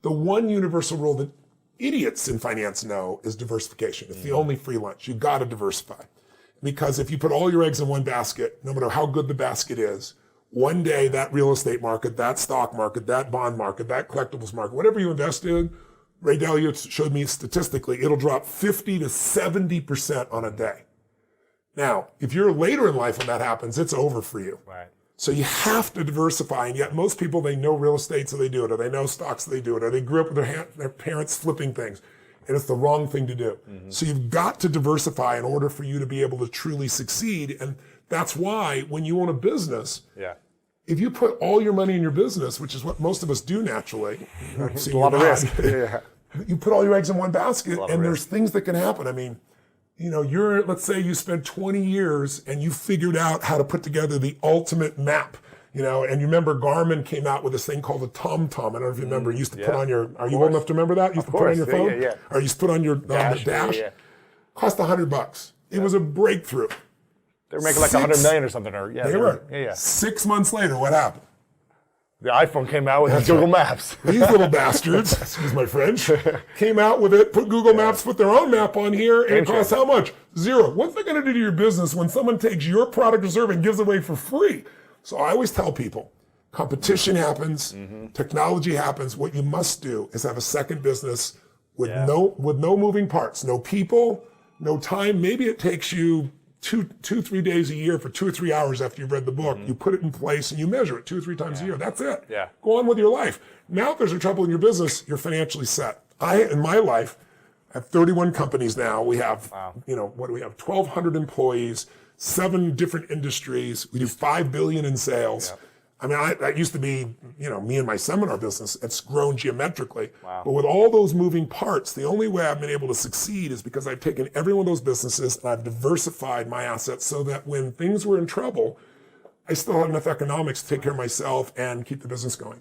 The one universal rule that idiots in finance know is diversification. It's the only free lunch. You got to diversify. Because if you put all your eggs in one basket, no matter how good the basket is, one day that real estate market, that stock market, that bond market, that collectibles market, whatever you invest in, Ray Dalio showed me statistically, it'll drop 50 to 70% on a day. Now, if you're later in life when that happens, it's over for you. Right. So you have to diversify, and yet most people, they know real estate, so they do it, or they know stocks, so they do it, or they grew up with their parents flipping things, and it's the wrong thing to do. So you've got to diversify in order for you to be able to truly succeed, and that's why when you own a business, if you put all your money in your business, which is what most of us do naturally, a lot of risk. You put all your eggs in one basket, and there's things that can happen. I mean, you know, let's say you spent 20 years and you figured out how to put together the ultimate map, you know, and you remember Garmin came out with this thing called the TomTom. I don't know if you remember, you used to put on your, are you old enough to remember that? You used to put on your phone? Or you used to put on your dash? Cost $100. It was a breakthrough. They were making like 100 million or something. Or they were. 6 months later, what happened? The iPhone came out with Google Maps. These little bastards, excuse my French, came out with it, put Google Maps, put their own map on here, and it costs how much? Zero. What's that going to do to your business when someone takes your product or service and gives it away for free? So I always tell people, competition happens, technology happens. What you must do is have a second business with no moving parts, no people, no time. Maybe it takes you 2-3 days a year for 2 or 3 hours after you've read the book. You put it in place and you measure it 2 or 3 times a year. That's it. Go on with your life. Now, if there's a trouble in your business, you're financially set. In my life, I have 31 companies now. We have, you know, what do we have? 1,200 employees, 7 different industries. We do $5 billion in sales. I mean, that used to be, you know, me and my seminar business. It's grown geometrically. But with all those moving parts, the only way I've been able to succeed is because I've taken every one of those businesses and I've diversified my assets so that when things were in trouble, I still had enough economics to take care of myself and keep the business going.